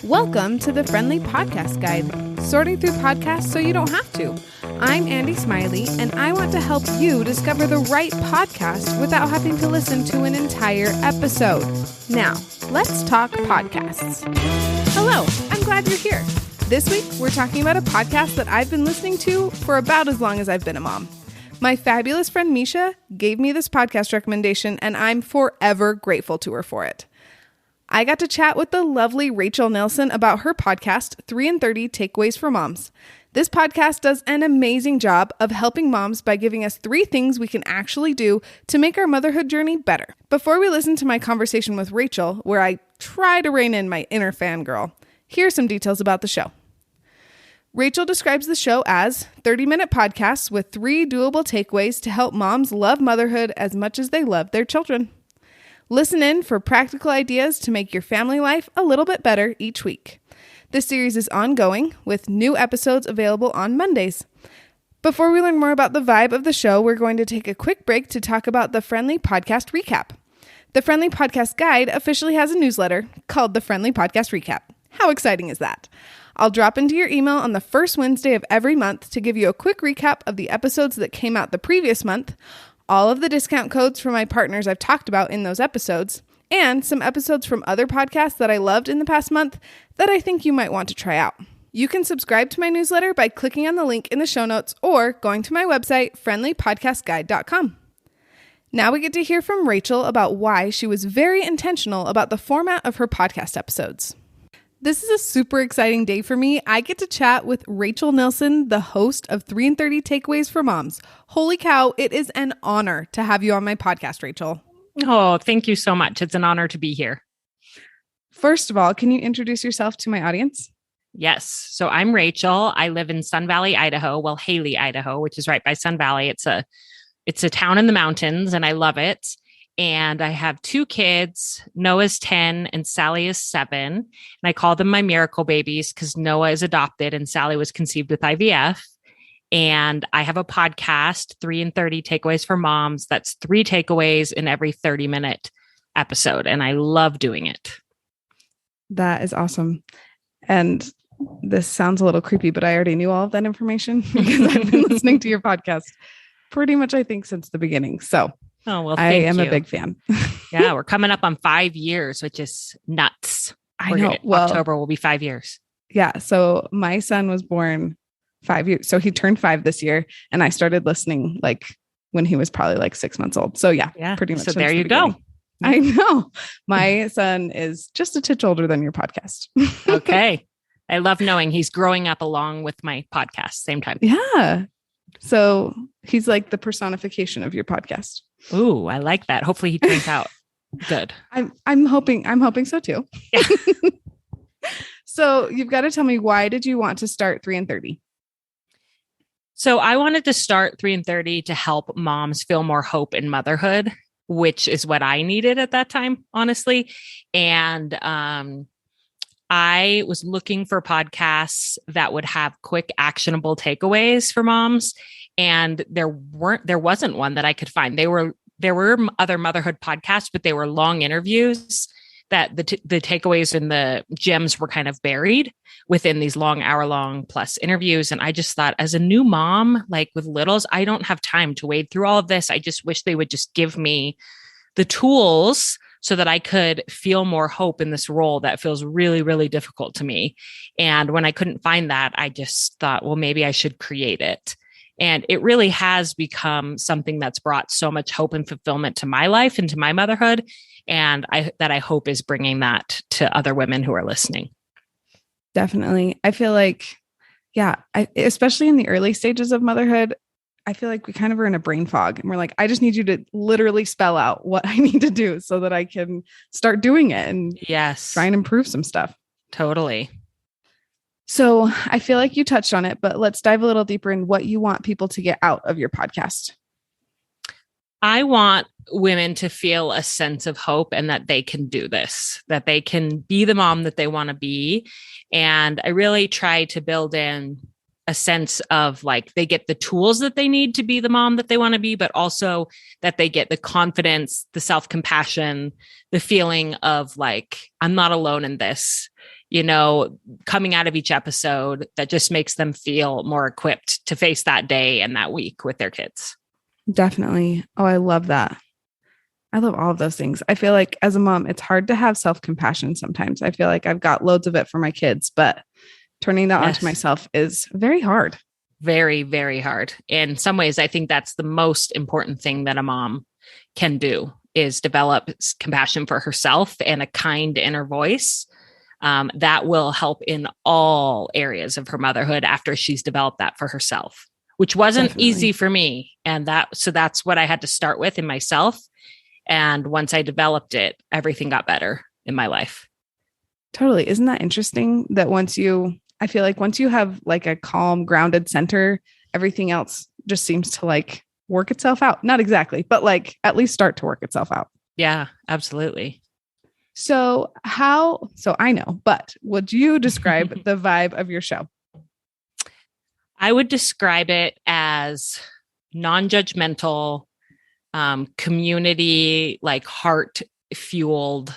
Welcome to the Friendly Podcast Guide, sorting through podcasts so you don't have to. I'm Andy Smiley, and I want to help you discover the right podcast without having to listen to an entire episode. Now, let's talk podcasts. Hello, I'm glad you're here. This week, we're talking about a podcast that I've been listening to for about as long as I've been a mom. My fabulous friend Misha gave me this podcast recommendation, and I'm forever grateful to her for it. I got to chat with the lovely Rachel Nielson about her podcast, 3 and 30 Takeaways for Moms. This podcast does an amazing job of helping moms by giving us 3 things we can actually do to make our motherhood journey better. Before we listen to my conversation with Rachel, where I try to rein in my inner fangirl, here are some details about the show. Rachel describes the show as 30-minute podcasts with 3 doable takeaways to help moms love motherhood as much as they love their children. Listen in for practical ideas to make your family life a little bit better each week. This series is ongoing, with new episodes available on Mondays. Before we learn more about the vibe of the show, we're going to take a quick break to talk about the Friendly Podcast Recap. The Friendly Podcast Guide officially has a newsletter called the Friendly Podcast Recap. How exciting is that? I'll drop into your email on the first Wednesday of every month to give you a quick recap of the episodes that came out the previous month, all of the discount codes for my partners I've talked about in those episodes, and some episodes from other podcasts that I loved in the past month that I think you might want to try out. You can subscribe to my newsletter by clicking on the link in the show notes or going to my website, friendlypodcastguide.com. Now we get to hear from Rachel about why she was very intentional about the format of her podcast episodes. This is a super exciting day for me. I get to chat with Rachel Nielson, the host of 3 and 30 Takeaways for Moms. Holy cow, it is an honor to have you on my podcast, Rachel. Oh, thank you so much. It's an honor to be here. First of all, can you introduce yourself to my audience? Yes. So I'm Rachel. I live in Sun Valley, Idaho. Well, Haley, Idaho, which is right by Sun Valley. It's a town in the mountains, and I love it. And I have 2 kids. Noah's 10 and Sally is 7. And I call them my miracle babies because Noah is adopted and Sally was conceived with IVF. And I have a podcast, 3 and 30 Takeaways for Moms. That's 3 takeaways in every 30-minute episode. And I love doing it. That is awesome. And this sounds a little creepy, but I already knew all of that information because I've been listening to your podcast pretty much, I think, since the beginning. So oh, well, I am a big fan. Yeah, we're coming up on 5 years, which is nuts. I know. Well, October will be 5 years. Yeah. So my son was born 5 years. So he turned 5 this year. And I started listening like when he was probably like 6 months old. So yeah, pretty much. So there you go. I know. My son is just a titch older than your podcast. Okay. I love knowing he's growing up along with my podcast, same time. Yeah. So he's like the personification of your podcast. Ooh, I like that. Hopefully he turns out good. I'm hoping so too. Yeah. So you've got to tell me, why did you want to start 3 and 30? So I wanted to start 3 and 30 to help moms feel more hope in motherhood, which is what I needed at that time, honestly. And I was looking for podcasts that would have quick, actionable takeaways for moms. And there wasn't one that I could find. There were other motherhood podcasts, but they were long interviews that the takeaways and the gems were kind of buried within these long, hour-long plus interviews. And I just thought, as a new mom, like with littles, I don't have time to wade through all of this. I just wish they would just give me the tools so that I could feel more hope in this role that feels really, really difficult to me. And when I couldn't find that, I just thought, well, maybe I should create it. And it really has become something that's brought so much hope and fulfillment to my life and to my motherhood. And I hope is bringing that to other women who are listening. Definitely. I feel like, especially in the early stages of motherhood, I feel like we kind of are in a brain fog and we're like, I just need you to literally spell out what I need to do so that I can start doing it and try and improve some stuff. Totally. So I feel like you touched on it, but let's dive a little deeper in what you want people to get out of your podcast. I want women to feel a sense of hope and that they can do this, that they can be the mom that they want to be. And I really try to build in a sense of like they get the tools that they need to be the mom that they want to be, but also that they get the confidence, the self-compassion, the feeling of like, I'm not alone in this, coming out of each episode that just makes them feel more equipped to face that day and that week with their kids. Definitely. Oh, I love that. I love all of those things. I feel like as a mom, it's hard to have self-compassion sometimes. I feel like I've got loads of it for my kids, but turning that onto myself is very hard. Very, very hard. In some ways, I think that's the most important thing that a mom can do is develop compassion for herself and a kind inner voice that will help in all areas of her motherhood after she's developed that for herself, which wasn't easy for me. And that's what I had to start with in myself. And once I developed it, everything got better in my life. Totally. Isn't that interesting that I feel like once you have like a calm, grounded center, everything else just seems to like work itself out. Not exactly, but like at least start to work itself out. Yeah, absolutely. So I know, but would you describe the vibe of your show? I would describe it as non-judgmental, community, like heart fueled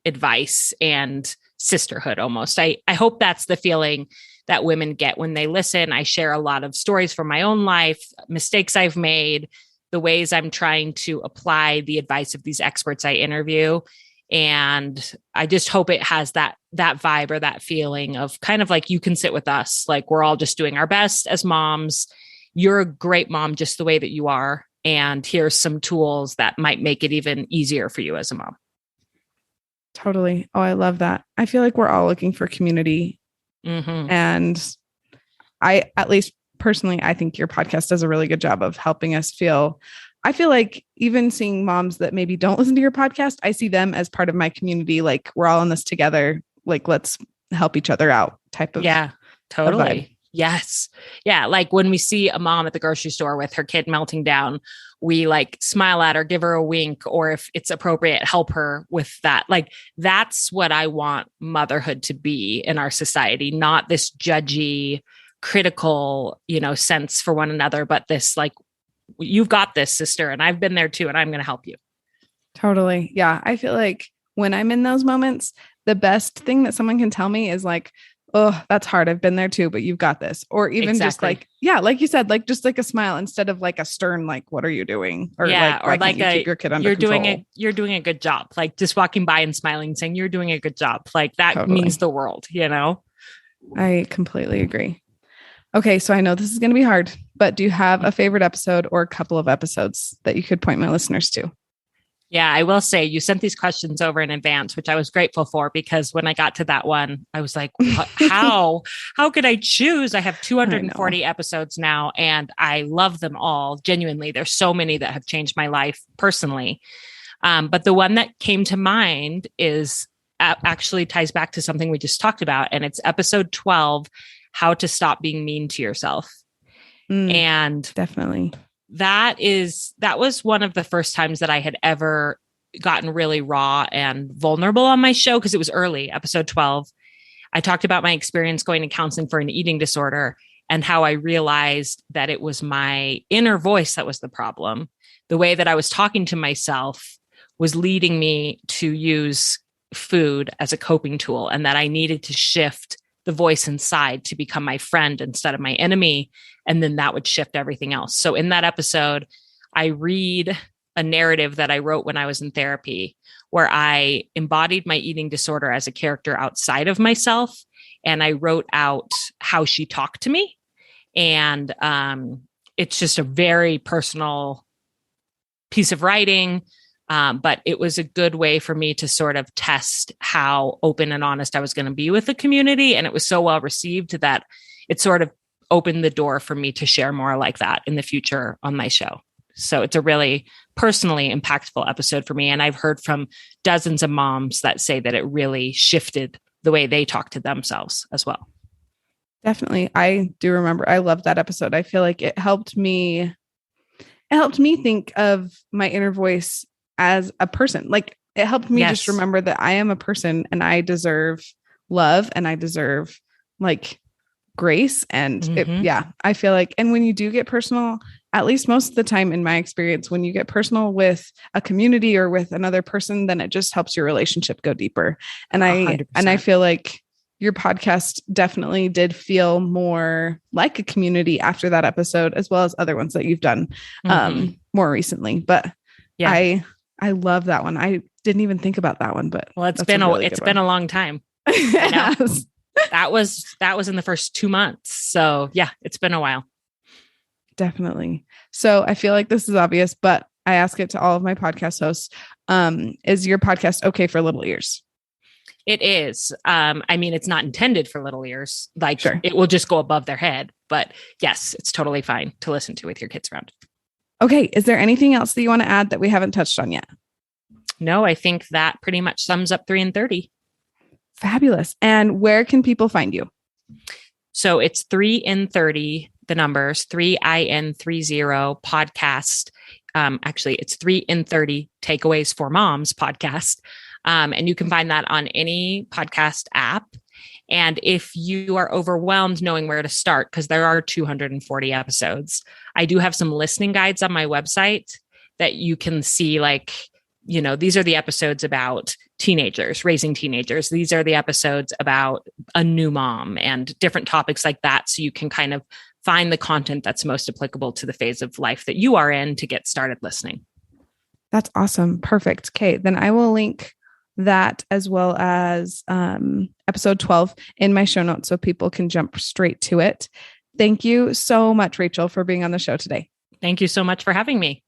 advice and sisterhood almost. I hope that's the feeling that women get when they listen. I share a lot of stories from my own life, mistakes I've made, the ways I'm trying to apply the advice of these experts I interview. And I just hope it has that vibe or that feeling of kind of like you can sit with us. Like we're all just doing our best as moms. You're a great mom just the way that you are. And here's some tools that might make it even easier for you as a mom. Totally. Oh, I love that. I feel like we're all looking for community. Mm-hmm. And at least personally, I think your podcast does a really good job of helping us I feel like even seeing moms that maybe don't listen to your podcast, I see them as part of my community. Like we're all in this together. Like let's help each other out type of. Yeah, totally. Yes. Yeah. Like when we see a mom at the grocery store with her kid melting down, we like smile at her, give her a wink, or if it's appropriate, help her with that. Like that's what I want motherhood to be in our society, not this judgy, critical, sense for one another, but this like, you've got this, sister, and I've been there too, and I'm going to help you. Totally. Yeah. I feel like when I'm in those moments, the best thing that someone can tell me is like, oh, that's hard. I've been there too, but you've got this. Or even just like, yeah, like you said, like just like a smile instead of like a stern, like, what are you doing? Or like you keep your kid under control. You're doing a good job. Like just walking by and smiling, saying you're doing a good job. Like that means the world, I completely agree. Okay. So I know this is going to be hard, but do you have a favorite episode or a couple of episodes that you could point my listeners to? Yeah, I will say you sent these questions over in advance, which I was grateful for because when I got to that one, I was like, how could I choose? I have 240 episodes now and I love them all. Genuinely, there's so many that have changed my life personally. But the one that came to mind is actually ties back to something we just talked about. And it's episode 12, How to Stop Being Mean to Yourself. And definitely. That was one of the first times that I had ever gotten really raw and vulnerable on my show because it was early, episode 12. I talked about my experience going to counseling for an eating disorder and how I realized that it was my inner voice that was the problem. The way that I was talking to myself was leading me to use food as a coping tool and that I needed to shift the voice inside to become my friend instead of my enemy. And then that would shift everything else. So in that episode, I read a narrative that I wrote when I was in therapy, where I embodied my eating disorder as a character outside of myself. And I wrote out how she talked to me. And it's just a very personal piece of writing. But it was a good way for me to sort of test how open and honest I was going to be with the community. And it was so well received that it sort of opened the door for me to share more like that in the future on my show. So it's a really personally impactful episode for me. And I've heard from dozens of moms that say that it really shifted the way they talk to themselves as well. Definitely. I do remember. I love that episode. I feel like it helped me think of my inner voice as a person. Like it helped me just remember that I am a person and I deserve love and I deserve like grace. And I feel like, and when you do get personal, at least most of the time in my experience, when you get personal with a community or with another person, then it just helps your relationship go deeper. And 100%. I feel like your podcast definitely did feel more like a community after that episode, as well as other ones that you've done more recently. But I love that one. I didn't even think about that one, but well, it's been a long time. Yes. That was in the first 2 months. So yeah, it's been a while. Definitely. So I feel like this is obvious, but I ask it to all of my podcast hosts. Is your podcast okay for little ears? It is. I mean, it's not intended for little ears. Like Sure. It will just go above their head. But yes, it's totally fine to listen to with your kids around. Okay. Is there anything else that you want to add that we haven't touched on yet? No, I think that pretty much sums up 3 and 30. Fabulous. And where can people find you? So it's 3 and 30, the numbers, 3IN30 podcast. Actually, it's 3 and 30 Takeaways for Moms podcast. And you can find that on any podcast app. And if you are overwhelmed knowing where to start, because there are 240 episodes, I do have some listening guides on my website that you can see, like, these are the episodes about teenagers, raising teenagers. These are the episodes about a new mom and different topics like that. So you can kind of find the content that's most applicable to the phase of life that you are in to get started listening. That's awesome. Perfect. Okay. Then I will link that as well as episode 12 in my show notes so people can jump straight to it. Thank you so much, Rachel, for being on the show today. Thank you so much for having me.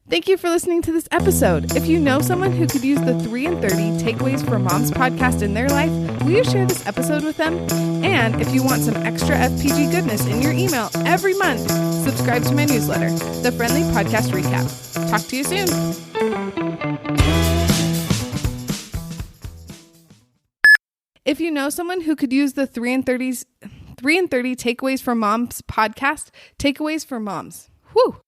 Thank you for listening to this episode. If you know someone who could use the 3 and 30 Takeaways for Moms podcast in their life, will you share this episode with them? And if you want some extra FPG goodness in your email every month, subscribe to my newsletter, The Friendly Podcast Recap. Talk to you soon. If you know someone who could use the 3 and 30 Takeaways for Moms podcast, Takeaways for Moms. Whew.